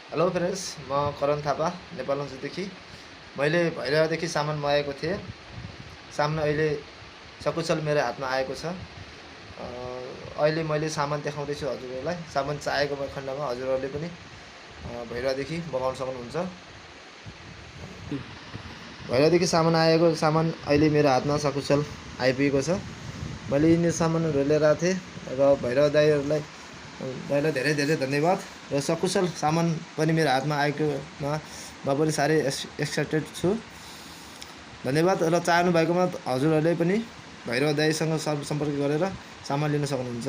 Hello friends, म करण थापा नेपालगञ्जदेखि। मैले भैरवादेखि सामान मगाएको थिएँ। सामान अहिले सकुशल मेरो हातमा आएको छ। अहिले मैले सामान देखाउँदैछु हजुरहरूलाई। सामान चाहिएको खण्डमा हजुरहरूले पनि भैरवादेखि मगाउन सक्नुहुन्छ। भैरवादेखि सामान अहिले मेरो हातमा सकुशल आइपुगेको छ। मैले यिनी सामानहरू लिएर आएको थिएँ र भैरव दाइहरूलाई धेरै धेरै धन्यवाद। र सकुशल सामान पनि मेरो हातमा आएकोमा म पनि साह्रै एक्साइटेड छु। धन्यवाद। र चाहनु भएकोमा हजुरहरूले पनि भैरव दाइसँग सम्पर्क गरेर सामान लिन सक्नुहुन्छ।